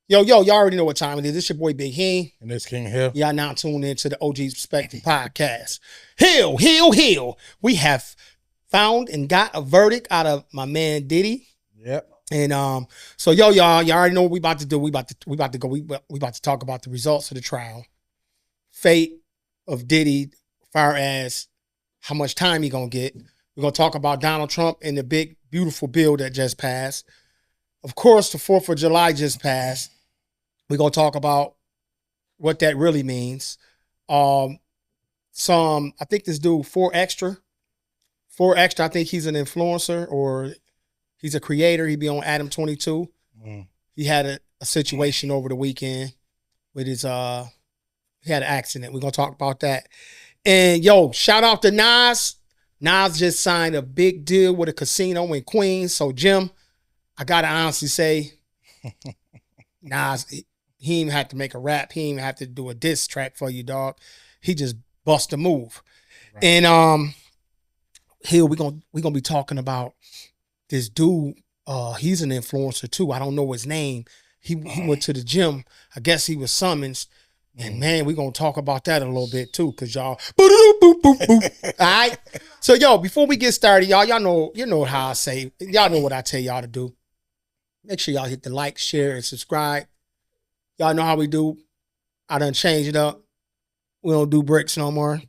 Yo, y'all already know what time it is. This your boy Big Heem. And this King Hill. Y'all now tuned into the OGZ Perspective Podcast. Hill. We have found and got a verdict out of my man Diddy. Yep. And so y'all already know what we about to do. We about to talk about the results of the trial, fate of Diddy, as far as how much time he gonna get. We're gonna talk about Donald Trump and the big beautiful bill that just passed. Of course, the 4th of July just passed. We're going to talk about what that really means. I think this dude, 4 Extra, I think he's an influencer or he's a creator. He be on Adam 22. He had a situation over the weekend with his, he had an accident. We're going to talk about that. And yo, shout out to Nas. Nas just signed a big deal with a casino in Queens. So Jim, I got to honestly say, Nas, he even had to make a rap. He even had to do a diss track for you, dog. He just bust a move. Right. And Hill, we're gonna be talking about this dude. He's an influencer too. I don't know his name. He went to the gym. I guess he was summoned. And man, we're gonna talk about that a little bit too, cause y'all all right. So yo, before we get started, y'all know how I say, y'all know what I tell y'all to do. Make sure y'all hit the like, share, and subscribe. Y'all know how we do. I done changed it up. We don't do bricks no more.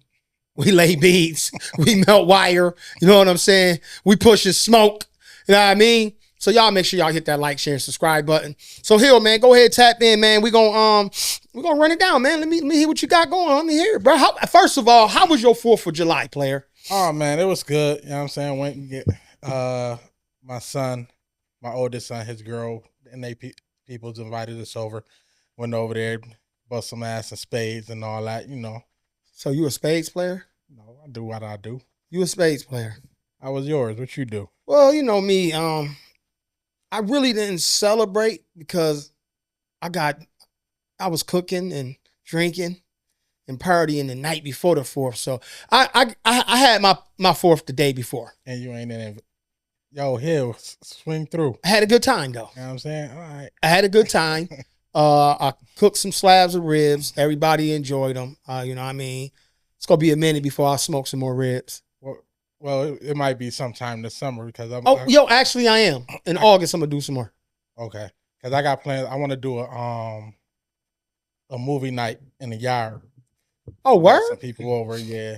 We lay beads. We melt wire. You know what I'm saying? We pushing smoke. You know what I mean? So y'all make sure y'all hit that like, share, and subscribe button. So Hill, man, go ahead, tap in, man. We're gonna run it down, man. Let me hear what you got going on. Let me hear it, bro. First of all, how was your 4th of July, player? Oh man, it was good. You know what I'm saying? Went and get my son, my oldest son, his girl, and people's invited us over. Went over there, bust some ass and spades and all that, you know. So you a spades player? No, I do what I do. You a spades player? How was yours? What you do? Well, you know me. I really didn't celebrate because I was cooking and drinking and partying the night before the 4th. So I had my 4th the day before. And you ain't in it. Yo, Hill, swing through. I had a good time though. You know what I'm saying? All right. I had a good time. I cooked some slabs of ribs. Everybody enjoyed them. You know what I mean? It's going to be a minute before I smoke some more ribs. Well, it might be sometime this summer because actually I am. In August, I'm going to do some more. Okay. Because I got plans. I want to do a movie night in the yard. Oh, word? Some people over, yeah.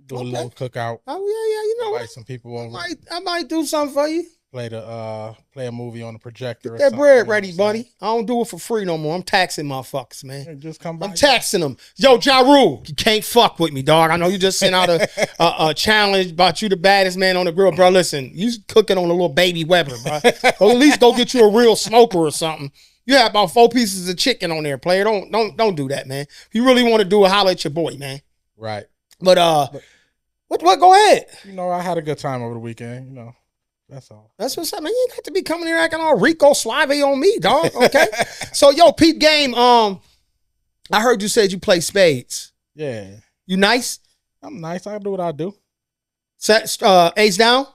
Do a little cookout. Oh, yeah. You know what? Some people over. I might do something for you. Play a movie on the projector. Get that bread ready, buddy. I don't do it for free no more. I'm taxing motherfuckers, man. Yeah, just come by. I'm taxing them. Yo, Ja Rule, you can't fuck with me, dog. I know you just sent out a challenge about you the baddest man on the grill, bro. Listen, you cooking on a little baby Weber, bro. Or at least go get you a real smoker or something. You have about 4 pieces of chicken on there, player. Don't do that, man. If you really want to do it, holler at your boy, man. Right. But what? Go ahead. You know, I had a good time over the weekend. You know. That's all. That's what's up, man. You ain't got to be coming here acting all RICO Suave on me, dog. Okay. So, yo, peep game. I heard you said you play spades. Yeah. You nice? I'm nice. I do what I do. Ace down?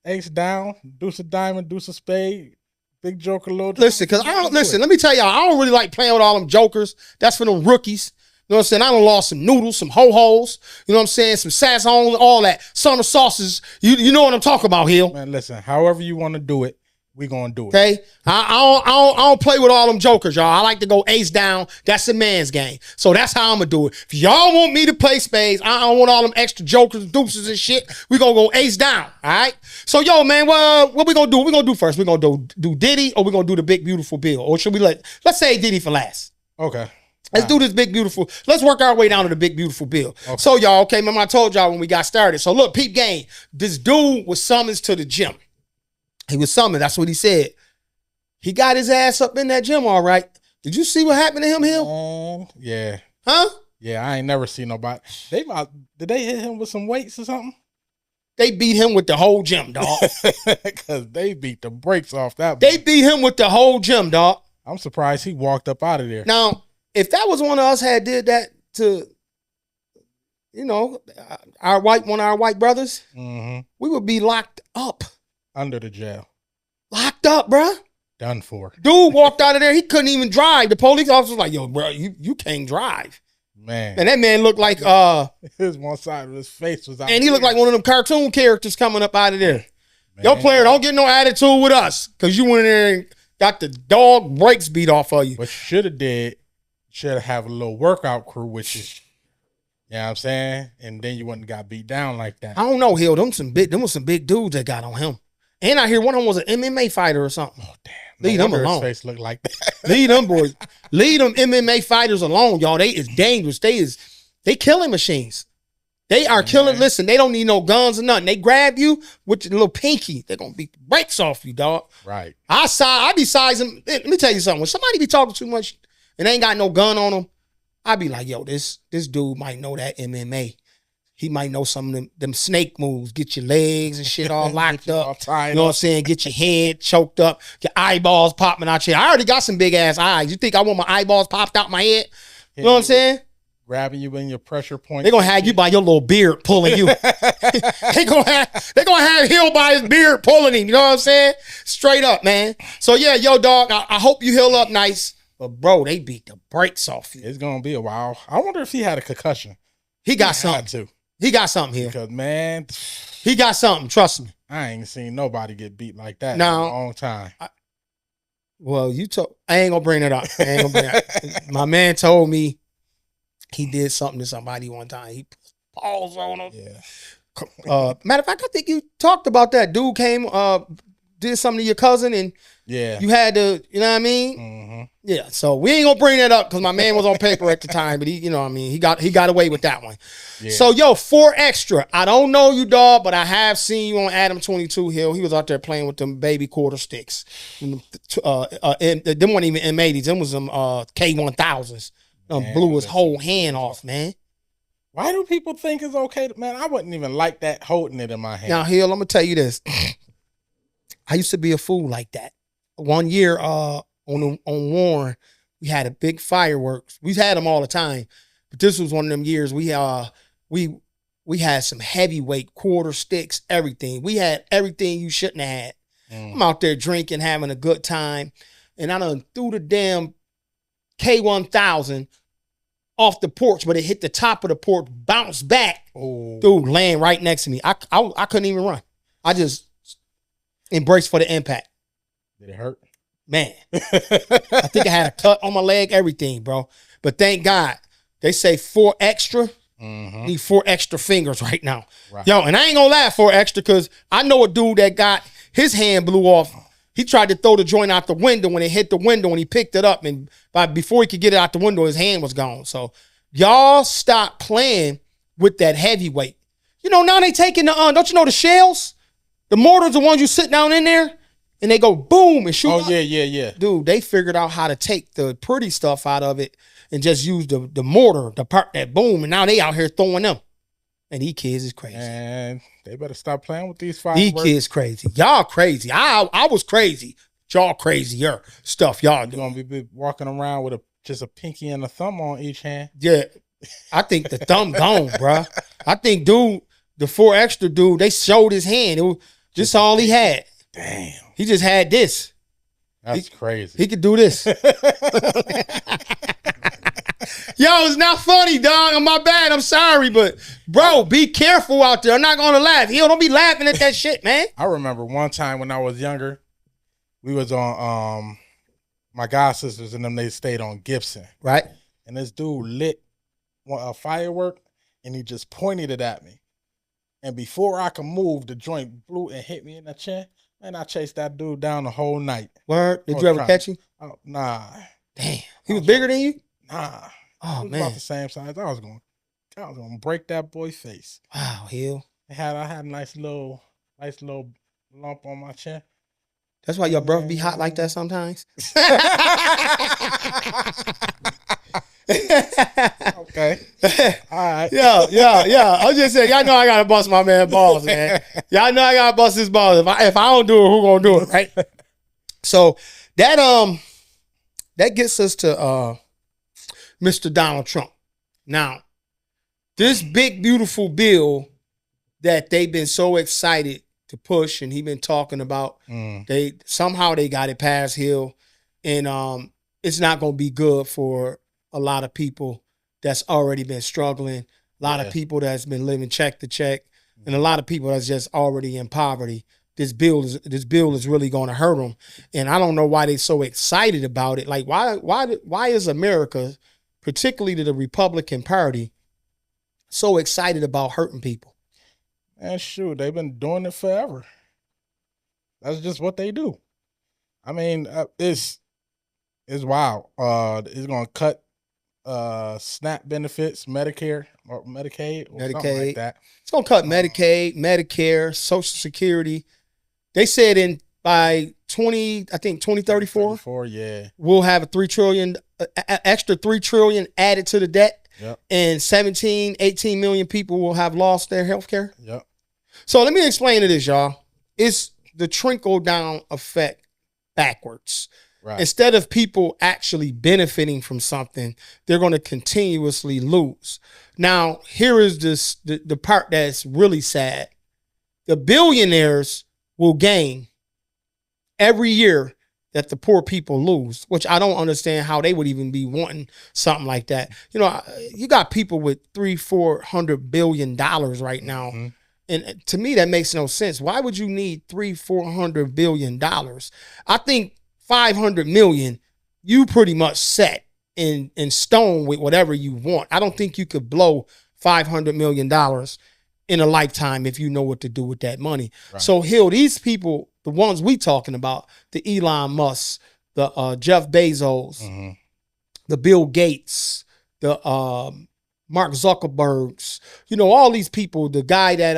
Ace down. Deuce a diamond. Deuce a spade. Big joker, little. Listen, because I don't listen. Let me tell y'all, I don't really like playing with all them jokers. That's for them rookies. You know what I'm saying? I done lost some noodles, some ho-hos, you know what I'm saying? Some sazon, all that. Summer sauces. You know what I'm talking about, Hill. Man, listen, however you want to do it, we going to do it. Okay? I don't play with all them jokers, y'all. I like to go ace down. That's a man's game. So that's how I'm going to do it. If y'all want me to play spades, I don't want all them extra jokers, deuces and shit. We going to go ace down, all right? So, yo, man, what we going to do? What we going to do first? We going to do Diddy or we going to do the big, beautiful bill? Or should we let's say Diddy for last. Okay. Let's do this big, beautiful. Let's work our way down to the big, beautiful bill. Okay. So, y'all, okay, remember I told y'all when we got started. So, look, peep game. This dude was summoned to the gym. He was summoned. That's what he said. He got his ass up in that gym, all right. Did you see what happened to him, Hill? Yeah. Huh? Yeah, I ain't never seen nobody. Did they hit him with some weights or something? They beat him with the whole gym, dog. Because they beat the brakes off that. They beat him with the whole gym, dog. I'm surprised he walked up out of there. Now, if that was one of us had did that to, you know, one of our white brothers, we would be locked up. Under the jail. Locked up, bruh. Done for. Dude walked out of there. He couldn't even drive. The police officer was like, yo, bro, you can't drive. Man. And that man looked like his one side of his face was out. And he looked like one of them cartoon characters coming up out of there. Man. Yo, player, don't get no attitude with us. Cause you went in there and got the dog brakes beat off of you. What you should have a little workout crew with you. You know what I'm saying? And then you wouldn't got beat down like that. I don't know, Hill. Them was some big dudes that got on him. And I hear one of them was an MMA fighter or something. Oh, damn. Leave them alone. His face look like that. Leave them boys. Leave them MMA fighters alone, y'all. They is dangerous. They killing machines. They are killing. Listen, they don't need no guns or nothing. They grab you with your little pinky. They're gonna beat the brakes off you, dog. Right. I be sizing. Let me tell you something. When somebody be talking too much and they ain't got no gun on them, I be like, yo, this dude might know that MMA. He might know some of them snake moves. Get your legs and shit all locked up. You know what I'm saying? Get your head choked up. Your eyeballs popping out your head. I already got some big ass eyes. You think I want my eyeballs popped out my head? You know what I'm saying? Grabbing you in your pressure point. They're gonna have you by your little beard pulling you. They gonna have Hill by his beard pulling him. You know what I'm saying? Straight up, man. So yeah, yo, dog, I hope you heal up nice. But bro, they beat the brakes off you. It's gonna be a while. I wonder if he had a concussion. He got something too. He got something here. Because man, he got something. Trust me. I ain't seen nobody get beat like that in a long time. Well, I ain't gonna bring it up. My man told me he did something to somebody one time. He put paws on him. Yeah. Matter of fact, I think you talked about that. Dude came, did something to your cousin, and you had to, you know what I mean? Mm-hmm. Yeah. So we ain't gonna bring that up because my man was on paper at the time, but he, you know what I mean? He got away with that one. Yeah. So yo, 4 Extra. I don't know you, dog, but I have seen you on Adam 22 Hill. He was out there playing with them baby quarter sticks. And them weren't even M80s. Them was them K1000s. Blew his whole hand off, man. Why do people think it's okay? Man, I wouldn't even like that holding it in my hand. Now, Hill, I'm gonna tell you this. I used to be a fool like that. One year, on Warren, we had a big fireworks. We've had them all the time, but this was one of them years we had some heavyweight quarter sticks, everything. We had everything you shouldn't have had. I'm out there drinking, having a good time, and I done threw the damn K1000 off the porch, but it hit the top of the porch, bounced back. Oh. Dude, laying right next to me. I couldn't even run. I just embraced for the impact. Did it hurt? Man, I think I had a cut on my leg, everything, bro. But thank God, they say 4 Extra. Mm-hmm. Need 4 extra fingers right now. Right. Yo, and I ain't gonna laugh 4 Extra because I know a dude that got his hand blew off. He tried to throw the joint out the window when it hit the window and he picked it up. And before he could get it out the window, his hand was gone. So y'all stop playing with that heavyweight. You know, now they taking don't you know the shells? The mortars, the ones you sit down in there and they go boom and shoot. Oh, yeah. Dude, they figured out how to take the pretty stuff out of it and just use the mortar, the part that boom. And now they out here throwing them. And these kids is crazy. And they better stop playing with these fireworks. These kids crazy. Y'all crazy. I was crazy. Y'all crazier stuff y'all doing. You're going to be walking around with just a pinky and a thumb on each hand. Yeah. I think the thumb gone, bro. I think the 4 Extra dude, they showed his hand. It was just all he had. Damn. He just had this. That's crazy. He could do this. Yo, it's not funny, dog. I'm my bad. I'm sorry, but bro, be careful out there. I'm not gonna laugh. Yo, don't be laughing at that shit, man. I remember one time when I was younger, we was on my god sisters and them. They stayed on Gibson, right? And this dude lit a firework and he just pointed it at me. And before I could move, the joint blew and hit me in the chin. And I chased that dude down the whole night. Word? Did you ever catch him? Oh, nah. Damn. He was bigger than you? Nah. Oh, he was man. about the same size. I was gonna break that boy's face. Wow, Hill. I had a nice little lump on my chin. That's why your breath be hot like that sometimes. Okay. All right. Yeah. I was just saying, y'all know I gotta bust my man balls, man. Y'all know I gotta bust his balls. If I don't do it, who gonna do it, right? So that gets us to Mr. Donald Trump. Now, this big beautiful bill that they've been so excited to push, and he been talking about they got it past Hill, and it's not going to be good for a lot of people that's already been struggling, a lot of people that's been living check to check, and a lot of people that's just already in poverty. This bill is really going to hurt them, and I don't know why they're so excited about it. Like, why is America, particularly the Republican Party, so excited about hurting people? And shoot, they've been doing it forever. That's just what they do. I mean, it's wild. It's going to cut SNAP benefits, Medicare or Medicaid or something like that. It's going to cut Medicaid, Medicare, Social Security. They said by 2034, we'll have a extra $3 trillion added to the debt, and 18 million people will have lost their health care. Yep. So let me explain to this, y'all. It's the trickle down effect backwards. Right. Instead of people actually benefiting from something, they're going to continuously lose. Now, here is the part that's really sad. The billionaires will gain every year that the poor people lose, which I don't understand how they would even be wanting something like that. You know, you got people with $300-400 billion right now. Mm-hmm. And to me, that makes no sense. Why would you need $300-400 billion? I think 500 million, you pretty much set in stone with whatever you want. I don't think you could blow $500 million in a lifetime if you know what to do with that money. Right. So Hill, these people, the ones we talking about, the Elon Musk, the Jeff Bezos, the Bill Gates, the Mark Zuckerbergs, you know, all these people, the guy that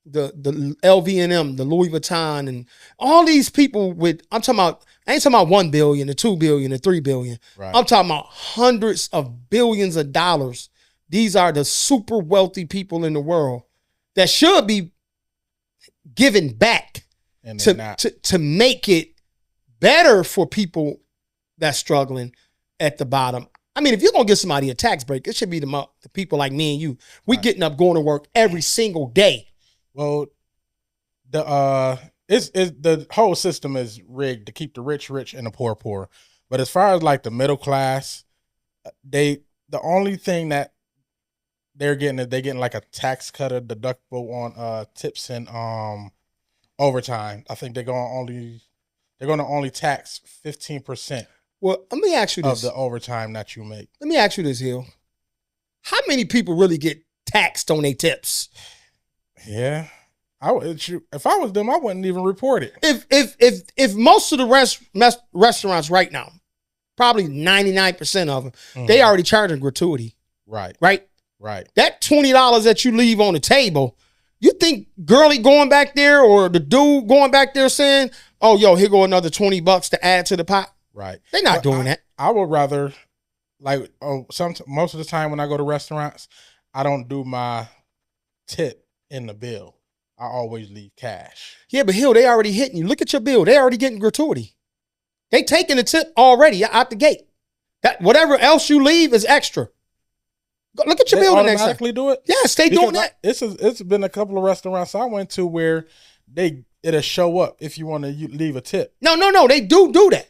the LV&M, the Louis Vuitton, and all these people with, I ain't talking about 1 billion, or 2 billion, or 3 billion. Right. I'm talking about hundreds of billions of dollars. These are the super wealthy people in the world that should be giving back to make it better for people that's struggling at the bottom. I mean, if you're going to give somebody a tax break, it should be the people like me and you. We getting up, going to work every single day. Well, the whole system is rigged to keep the rich and the poor. But as far as like the middle class, the only thing that they're getting like a tax cut or deductible on tips and overtime. I think they're going to only tax 15%. Well, let me ask you this. Of the overtime that you make. Let me ask you this, Hill. How many people really get taxed on their tips? Yeah. If I was them, I wouldn't even report it. If most of the restaurants right now, probably 99% of them, they already charging gratuity. Right. That $20 that you leave on the table, you think girlie going back there or the dude going back there saying, "Oh, yo, here go another $20 to add to the pot"? Right. They're not doing that. I would rather, most of the time when I go to restaurants, I don't do my tip in the bill. I always leave cash. Yeah, but Hill, they already hitting you. Look at your bill. They already getting gratuity. They taking the tip already out the gate. That whatever else you leave is extra. Look at your bill the next time. Automatically do it? Yes, they doing that. It's been a couple of restaurants I went to where it'll show up if you want to leave a tip. No, they do that.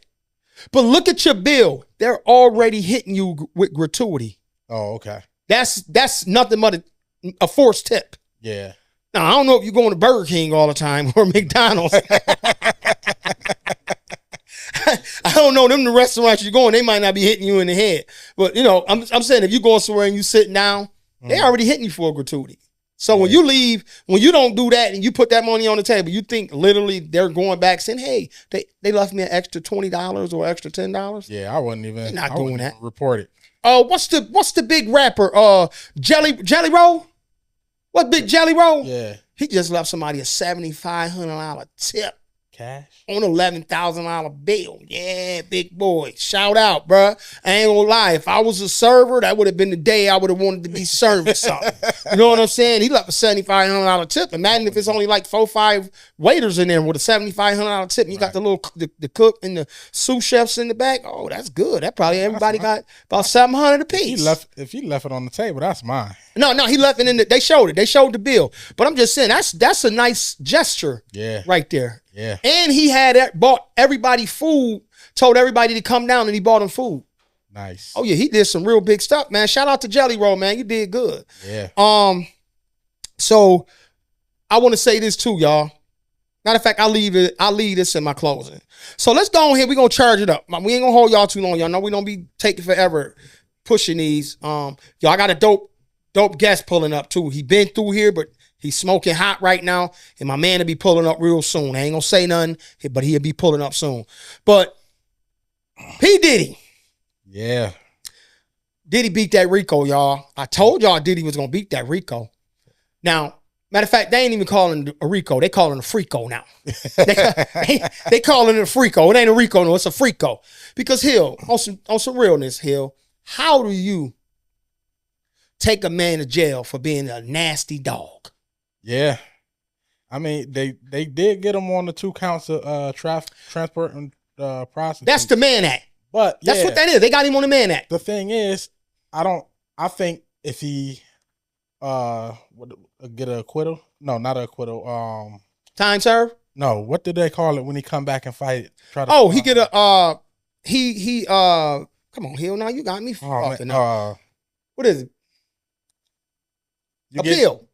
But look at your bill. They're already hitting you with gratuity. Oh, okay. That's nothing but a forced tip. Yeah. Now, I don't know if you're going to Burger King all the time or McDonald's. I don't know. Them the restaurants you're going, they might not be hitting you in the head. But, you know, I'm saying if you're going somewhere and you sitting down, they already hitting you for a gratuity. So when you leave, when you don't do that and you put that money on the table, you think literally they're going back saying, "Hey, they left me an extra $20 or extra $10." Yeah, I wouldn't even. They're not doing that. Report it. Oh, what's the big rapper? Jelly Roll. What big Jelly Roll? Yeah, he just left somebody a $7,500 tip. Cash? On $11,000 bill. Yeah, big boy. Shout out, bruh. I ain't gonna lie. If I was a server, that would have been the day I would have wanted to be serving something. You know what I'm saying? He left a $7,500 tip. Imagine if it's only like 4-5 waiters in there with a $7,500 tip. And you got the little the cook and the sous chefs in the back. Oh, that's good. That probably everybody got about $700 a piece. If he left it on the table, that's mine. No, he left it in the. They showed it. They showed the bill. But I'm just saying that's a nice gesture. Yeah, right there. Yeah. And he bought everybody food, told everybody to come down, and he bought them food. Nice. Oh, yeah, he did some real big stuff, man. Shout out to Jelly Roll, man. You did good. Yeah. So I want to say this too, y'all. Matter of fact, I'll leave this in my closing. So let's go on here. We're gonna charge it up. We ain't gonna hold y'all too long. Y'all know we don't be taking forever pushing these. Y'all got a dope guest pulling up too. He been through here, but he's smoking hot right now, and my man will be pulling up real soon. I ain't gonna say nothing, but he'll be pulling up soon. But P. Diddy. Yeah. Diddy beat that RICO, y'all. I told y'all Diddy was gonna beat that RICO. Now, matter of fact, they ain't even calling it a RICO. They calling it a FRICO now. they calling it a FRICO. It ain't a RICO, no, it's a FRICO. Because Hill, on some realness, Hill, how do you take a man to jail for being a nasty dog? Yeah, I mean they did get him on the 2 counts of transport and prostitution. That's the Mann Act. But that's what that is. They got him on the Mann Act. The thing is, I think if he get an acquittal, no, not an acquittal. Time served. No, what did they call it when he come back and fight? He get a he come on, Hill. Now you got me fucking up. What is it?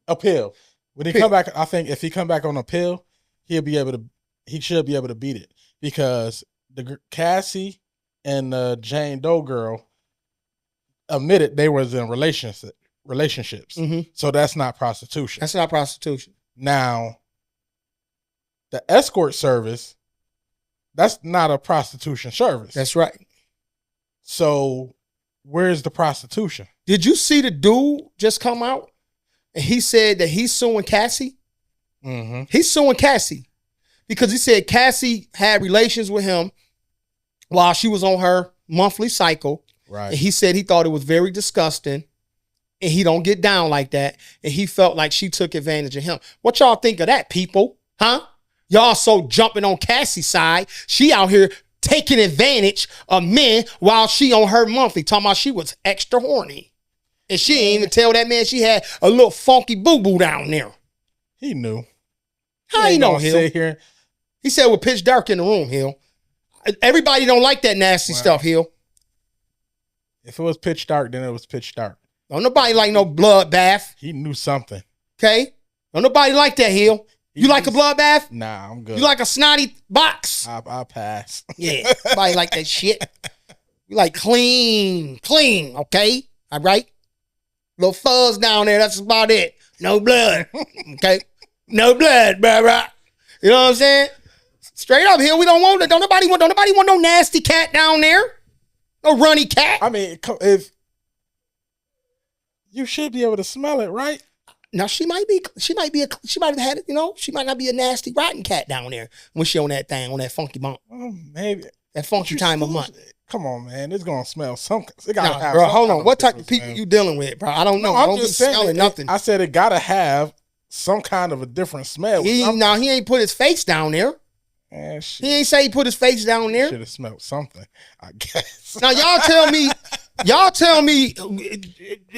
Appeal. When he come back, I think if he come back on appeal, he should be able to beat it, because the Cassie and the Jane Doe girl admitted they was in relationships. Mm-hmm. So that's not prostitution. That's not prostitution. Now, the escort service, that's not a prostitution service. That's right. So where's the prostitution? Did you see the dude just come out? And he said that he's suing Cassie. Mm-hmm. He's suing Cassie because he said Cassie had relations with him while she was on her monthly cycle. Right. And he said he thought it was very disgusting, and he don't get down like that. And he felt like she took advantage of him. What y'all think of that, people? Huh? Y'all so jumping on Cassie's side. She out here taking advantage of men while she on her monthly, talking about she was extra horny. And she ain't even tell that man she had a little funky boo-boo down there. He knew. How you know, Hill? Sit here. He said with pitch dark in the room, Hill. Everybody don't like that nasty stuff, Hill. If it was pitch dark, then it was pitch dark. Don't nobody like no bloodbath. He knew something. Okay? Don't nobody like that, Hill. You like a bloodbath? Nah, I'm good. You like a snotty box? I'll pass. Yeah, nobody like that shit. You like clean, okay? All right? Little fuzz down there, that's about it. No blood, okay? No blood, bro. You know what I'm saying? Straight up here, we don't want that. Don't nobody want no nasty cat down there. No runny cat. I mean, if you should be able to smell it, right? Now she might have had it, you know, she might not be a nasty rotten cat down there when she on that thing, on that funky bump. Well, maybe. That funky time of month. Come on, man. It's gonna smell some. Bro, hold on. What type of people you dealing with, bro? I don't know. I'm don't just be saying smelling nothing. I said it gotta have some kind of a different smell. He ain't put his face down there. Man, he ain't say he put his face down there. Should have smelled something, I guess. Now y'all tell me,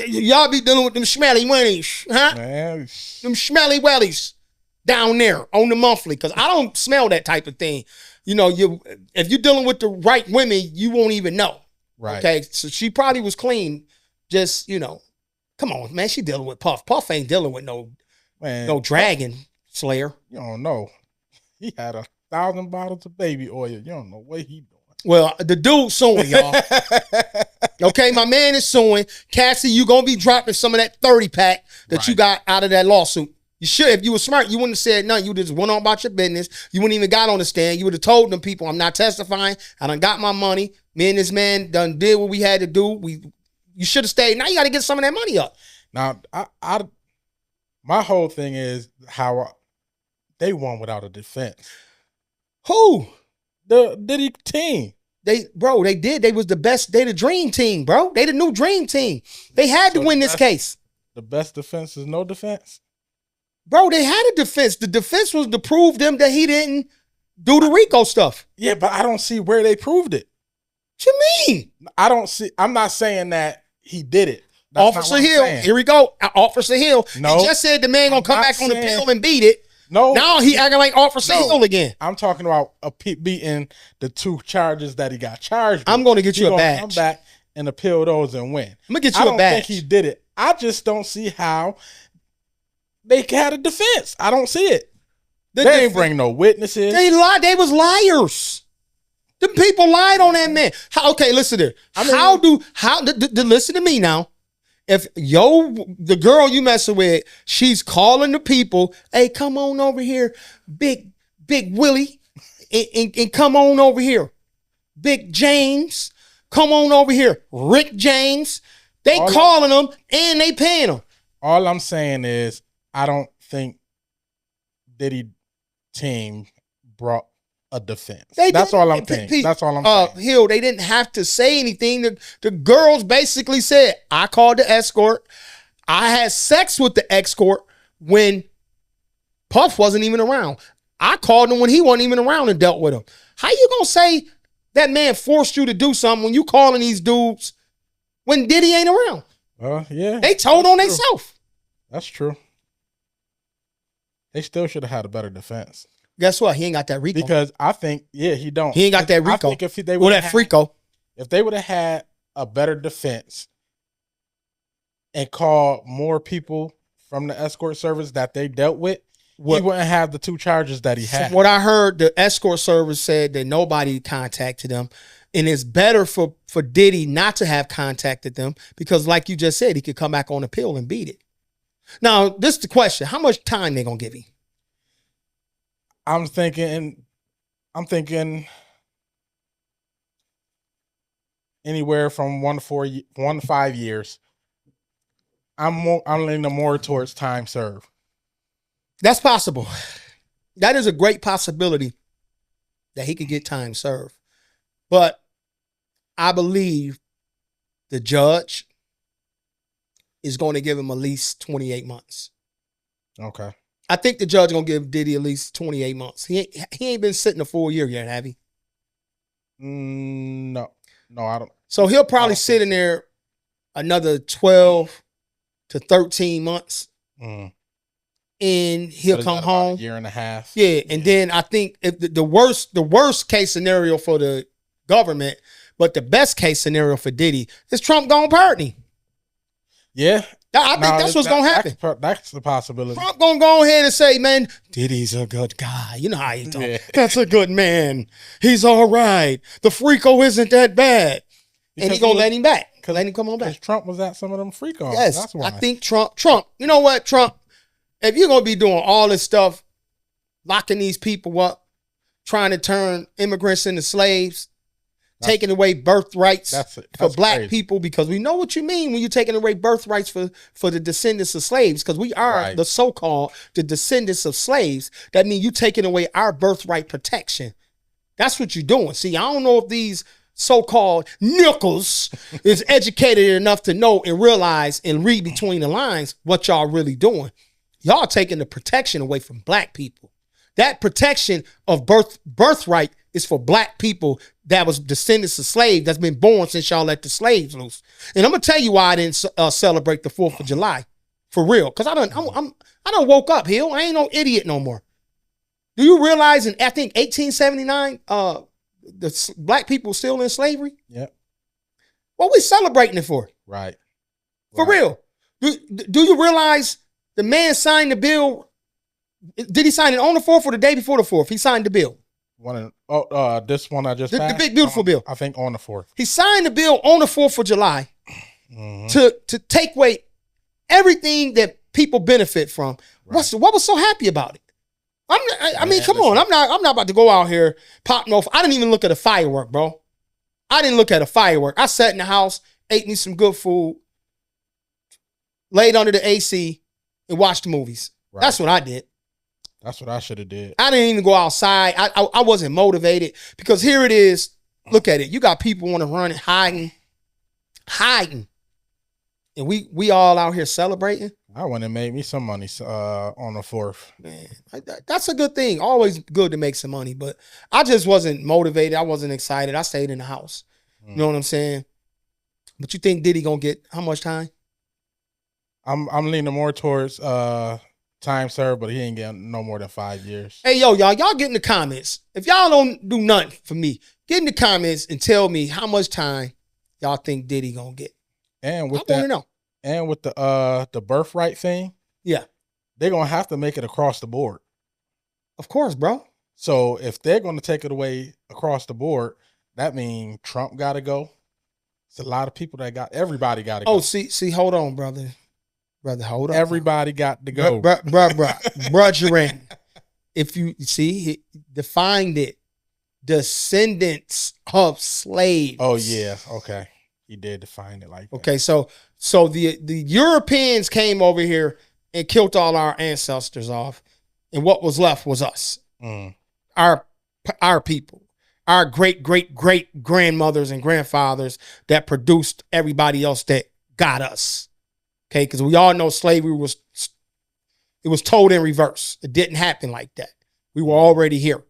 y'all be dealing with them smelly wellies, huh? Man. Them smelly wellies down there on the monthly, because I don't smell that type of thing. You know, if you're dealing with the right women, you won't even know. Right. Okay. So she probably was clean. Just, you know, come on, man. She dealing with Puff. Puff ain't dealing with no dragon slayer. You don't know. He had 1,000 bottles of baby oil. You don't know what he doing. Well, the dude suing, y'all. Okay, my man is suing. Cassie, you gonna be dropping some of that 30 pack that you got out of that lawsuit. You should. If you were smart, you wouldn't have said nothing. You just went on about your business. You wouldn't even got on the stand. You would have told them people, I'm not testifying. I done got my money. Me and this man done did what we had to do. You should have stayed. Now you got to get some of that money up. Now, my whole thing is how they won without a defense. Who? The Diddy team. They did. They was the best. They the dream team, bro. They the new dream team. They had to win this case. The best defense is no defense? Bro, they had a defense. The defense was to prove them that he didn't do the RICO stuff. Yeah, but I don't see where they proved it. What you mean? I don't see. I'm not saying that he did it. That's Officer Hill. Here we go. Officer Hill. No. He just said the man gonna come back on the pill and beat it. No. Now he acting like Officer Hill again. I'm talking about beating the 2 charges that he got charged with. I'm going to get you a badge. Come back and appeal those and win. I'm going to get you a badge. I don't think he did it. I just don't see how they had a defense. I don't see it. They ain't bring no witnesses. They lied. They was liars. The people lied on that man. Okay, listen here. Listen to me now. If the girl you messing with, she's calling the people, hey, come on over here, Big Willie, and come on over here. Big James, come on over here. Rick James, they calling them and they paying them. All I'm saying is I don't think Diddy team brought a defense. That's all I'm saying. That's all I'm saying. Hill, they didn't have to say anything. The girls basically said, I called the escort. I had sex with the escort when Puff wasn't even around. I called him when he wasn't even around and dealt with him. How you gonna say that man forced you to do something when you calling these dudes when Diddy ain't around? Yeah. They told on themselves. That's true. They still should have had a better defense. Guess what? He ain't got that RICO. Because I think, he don't. He ain't got that RICO. I think if they would have FRICO. If they would have had a better defense and called more people from the escort service that they dealt with, he wouldn't have the 2 charges that he had. From what I heard, the escort service said that nobody contacted them. And it's better for Diddy not to have contacted them because, like you just said, he could come back on appeal and beat it. Now, this is the question. How much time they going to give him? I'm thinking anywhere from 1 to 5 years. I'm leaning more towards time served. That's possible. That is a great possibility that he could get time served. But I believe the judge is going to give him at least 28 months. Okay. I think the judge going to give Diddy at least 28 months. He ain't been sitting a full year yet, have he? No, I don't. So he'll probably sit in there another 12 to 13 months. Mm. And he'll come home. A year and a half. Yeah. And then I think if the worst case scenario for the government, but the best case scenario for Diddy is Trump gonna pardon him. Yeah. I think that's what's going to happen. That's the possibility. Trump going to go ahead and say, man, Diddy's a good guy. You know how he talk. Yeah. That's a good man. He's all right. The FRICO isn't that bad. Because and he's going to let him back. Let him come on back. Because Trump was at some of them FRICO. Yes. That's why. I think Trump, you know what, Trump, if you're going to be doing all this stuff, locking these people up, trying to turn immigrants into slaves, taking away birthrights for black people, because we know what you mean when you're taking away birthrights for the descendants of slaves, because we are the so-called the descendants of slaves. That means you taking away our birthright protection. That's what you're doing. See, I don't know if these so-called nickels is educated enough to know and realize and read between the lines what y'all really doing. Y'all taking the protection away from black people. That protection of birthright is for black people that was descendants of slaves that's been born since y'all let the slaves loose. And I'm gonna tell you why I didn't celebrate the 4th of July, for real. Because I done woke up, Hill. I ain't no idiot no more. Do you realize in I think 1879, the black people still in slavery? Yep. What we celebrating it for? Right. For real. Do you realize the man signed the bill? Did he sign it on the 4th or the day before the 4th? He signed the bill. This one I just passed? The big beautiful bill. I think on the 4th. He signed the bill on the 4th of July to take away everything that people benefit from. Right. What was so happy about it? I mean, come on. I'm not about to go out here popping off. I didn't even look at a firework, bro. I didn't look at a firework. I sat in the house, ate me some good food, laid under the AC, and watched movies. Right. That's what I did. That's what I should have did. I didn't even go outside. I wasn't motivated because here it is. Look at it. You got people want to run hiding. And we all out here celebrating. I went and made me some money on the 4th. Man, that's a good thing. Always good to make some money, but I just wasn't motivated. I wasn't excited. I stayed in the house. You know what I'm saying? But you think Diddy gonna get how much time? I'm leaning more towards time served, but he ain't getting no more than 5 years. Hey, y'all get in the comments. If y'all don't do nothing for me, get in the comments and tell me how much time y'all think Diddy gonna get. And with I want to know. And with the birthright thing, yeah, they're gonna have to make it across the board. Of course, bro. So if they're gonna take it away across the board, that means Trump gotta go. It's a lot of people everybody gotta go. Oh, see, hold on, brother. Brother, hold on. Everybody got to go. Bruh. If you see, he defined it. Descendants of slaves. Oh, yeah. Okay. He did define it like that. Okay, so the Europeans came over here and killed all our ancestors off, and what was left was us. Our people. Our great grandmothers and grandfathers that produced everybody else that got us. Okay, because we all know slavery was told in reverse. It didn't happen like that. We were already here.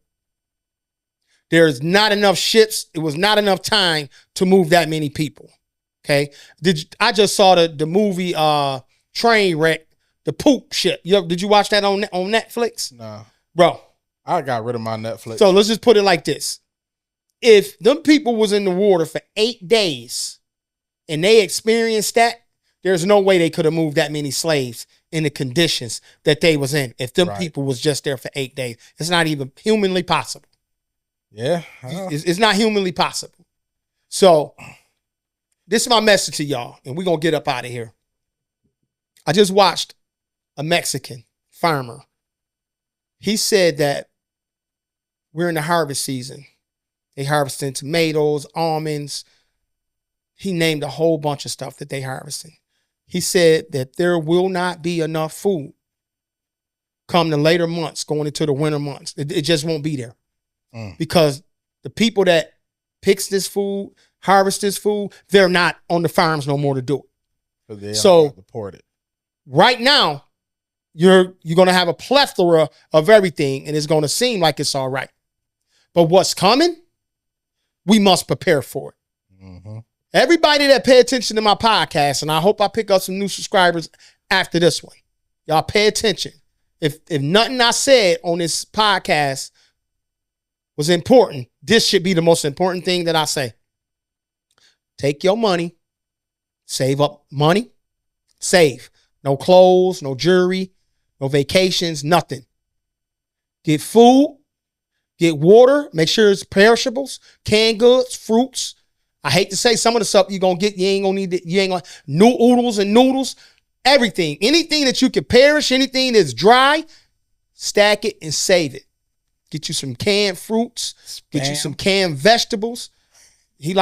There's not enough ships. It was not enough time to move that many people. Okay, I just saw the movie Trainwreck, the poop ship. Did you watch that on Netflix? No, bro. I got rid of my Netflix. So let's just put it like this: if them people was in the water for 8 days and they experienced that, there's no way they could have moved that many slaves in the conditions that they was in. If them people was just there for 8 days, it's not even humanly possible. Yeah. It's not humanly possible. So this is my message to y'all, and we're going to get up out of here. I just watched a Mexican farmer. He said that we're in the harvest season. They harvesting tomatoes, almonds. He named a whole bunch of stuff that they harvesting. He said that there will not be enough food come the later months, going into the winter months. It just won't be there. Because the people that picks this food, harvest this food, they're not on the farms no more to do it. So deported. Right now, you're going to have a plethora of everything, and it's going to seem like it's all right. But what's coming, we must prepare for it. Mm-hmm. Everybody that pay attention to my podcast, and I hope I pick up some new subscribers after this one. Y'all pay attention. If nothing I said on this podcast was important, this should be the most important thing that I say. Take your money, save up money, save. No clothes, no jewelry, no vacations, nothing. Get food, get water, make sure it's perishables, canned goods, fruits. I hate to say some of the stuff you're going to get, you ain't going to need it. You ain't going to, new oodles and noodles, everything. Anything that you can perish, anything that's dry, stack it and save it. Get you some canned fruits, get you some canned vegetables. He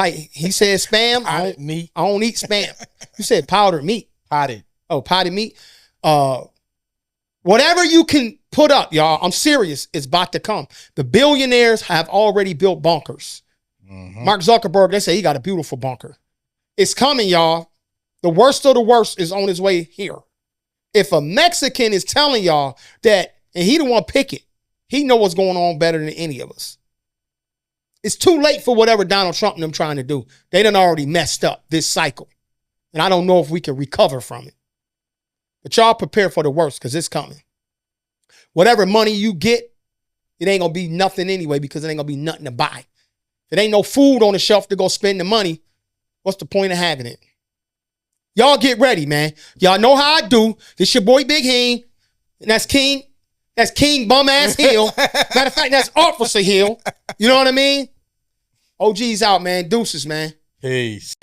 said spam. I don't eat spam. You said powdered meat. Potted. Oh, potted meat. Whatever you can put up, y'all, I'm serious, it's about to come. The billionaires have already built bunkers. Mm-hmm. Mark Zuckerberg, they say he got a beautiful bunker. It's coming, y'all. The worst of the worst is on his way here. If a Mexican is telling y'all that, and he don't want to pick it, he know what's going on better than any of us. It's too late for whatever Donald Trump and them trying to do. They done already messed up this cycle. And I don't know if we can recover from it. But y'all prepare for the worst because it's coming. Whatever money you get, it ain't going to be nothing anyway because it ain't going to be nothing to buy. If it ain't no food on the shelf to go spend the money, what's the point of having it? Y'all get ready, man. Y'all know how I do. This your boy Big Heem. And that's King Bum Ass Hill. Matter of fact, that's Officer Hill. You know what I mean? OG's out, man. Deuces, man. Peace.